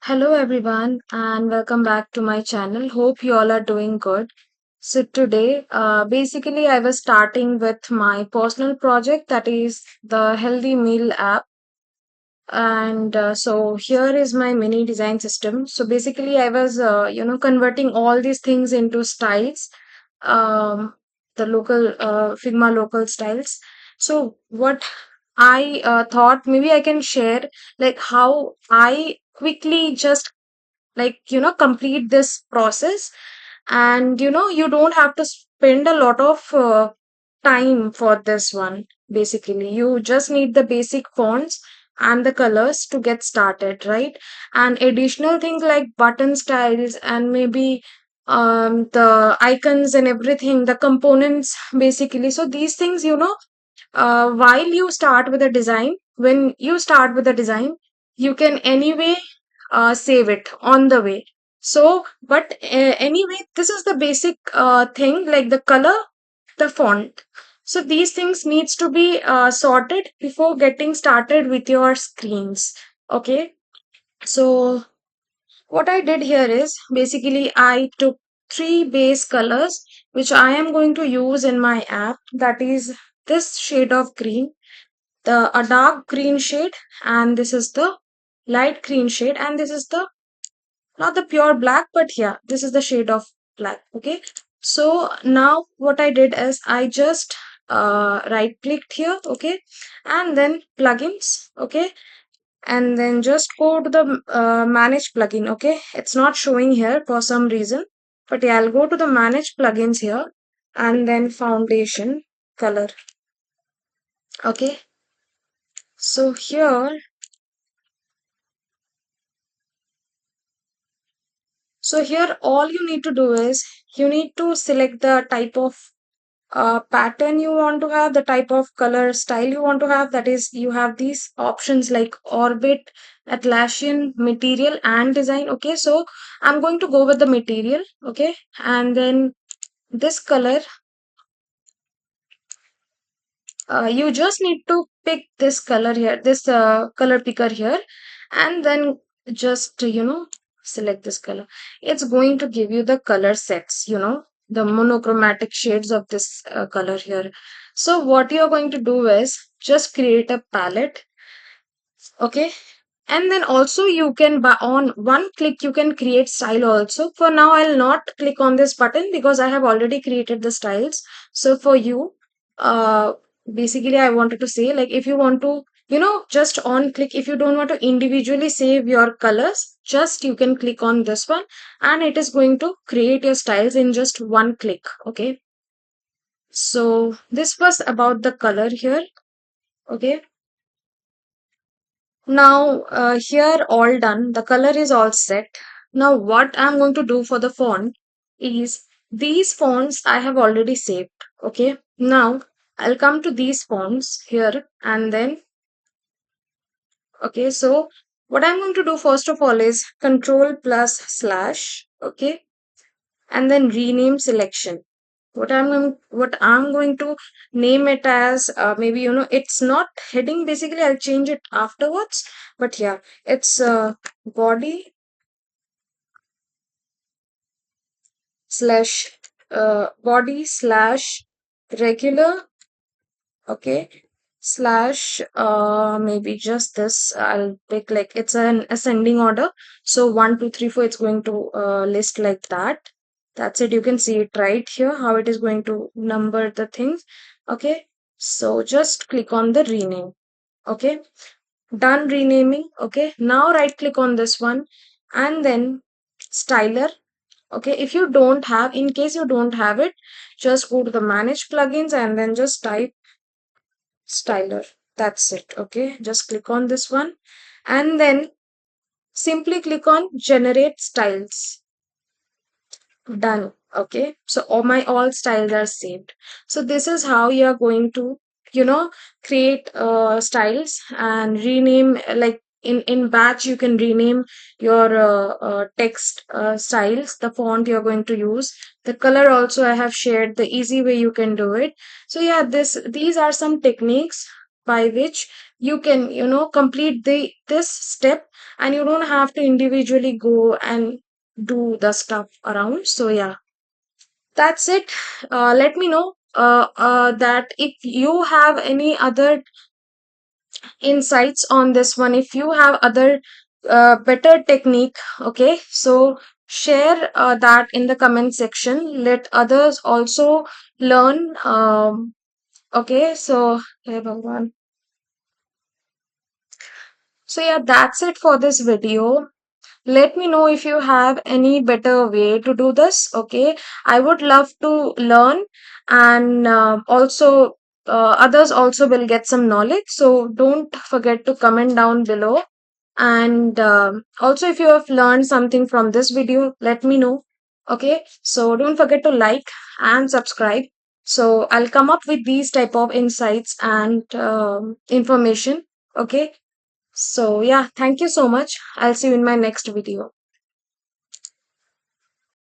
Hello everyone and welcome back to my channel. Hope you all are doing good. So today, basically I was starting with my personal project, that is the healthy meal app. And so here is my mini design system. So basically I was converting all these things into styles, um, the local Figma local styles. So what I thought, maybe I can share like how I quickly just complete this process. And you don't have to spend a lot of time for this one. Basically you just need the basic fonts and the colors to get started, right? And additional things like button styles and maybe the icons and everything, the components, basically. So these things, while you start with a design, when you start with a design, you can anyway save it on the way. So but anyway, this is the basic thing, like the color, the font. So these things needs to be sorted before getting started with your screens. Okay, so what I did here is basically I took three base colors which I am going to use in my app, that is this shade of green, the a dark green shade, and this is the light green shade, and this is the not the pure black, but yeah, this is the shade of black. Okay, so now what I did is I just right clicked here. Okay, and then plugins. Okay, and then just go to the manage plugin. Okay, it's not showing here for some reason, but yeah, I'll go to the manage plugins here, and then foundation color. Okay, so here, all you need to do is you need to select the type of pattern you want to have, the type of color style you want to have. That is, you have these options like orbit, Atlassian, material, and design. Okay, so I'm going to go with the material. Okay, and then this color, you just need to pick this color here, this color picker here, and then just select this color. It's going to give you the color sets, the monochromatic shades of this color here. So what you're going to do is just create a palette. Okay, and then also you can, by on one click, you can create style also. For now I'll not click on this button because I have already created the styles. So for you, uh basically I wanted to say, like, if you want to, just on click, if you don't want to individually save your colors, just you can click on this one, and it is going to create your styles in just one click. Okay, so this was about the color here. Okay, now, here all done, the color is all set. Now, what I'm going to do for the font is, these fonts I have already saved. Okay, now I'll come to these fonts here, and then, okay, so what I'm going to do first of all is control plus slash. Okay, and then rename selection. What I'm going to name it as, maybe, it's not heading. Basically I'll change it afterwards, but yeah, it's body slash body slash regular. Okay, slash maybe just this. I'll pick, like, it's an ascending order, so 1 2 3 4, it's going to list like that. That's it. You can see it right here, how it is going to number the things. Okay, so just click on the rename. Okay, done renaming. Okay, now right click on this one, and then styler. Okay, if you don't have, in case you don't have it, just go to the manage plugins and then just type styler. That's it. Okay, just click on this one, and then simply click on generate styles. Done. Okay, so all styles are saved. So this is how you are going to, you know create styles and rename, like, in batch you can rename your text styles, the font you're going to use, the color also I have shared the easy way you can do it. So yeah, these are some techniques by which you can, complete this step, and you don't have to individually go and do the stuff around. So yeah, that's it. Let me know that if you have any other insights on this one, if you have other better technique. Okay, so share that in the comment section, let others also learn. Okay, so hey Bhagwan. So yeah, that's it for this video. Let me know if you have any better way to do this. Okay, I would love to learn, and also others also will get some knowledge. So don't forget to comment down below. And also, if you have learned something from this video, let me know. Okay, so don't forget to like and subscribe. So I'll come up with these type of insights and information. Okay, so yeah, thank you so much. I'll see you in my next video.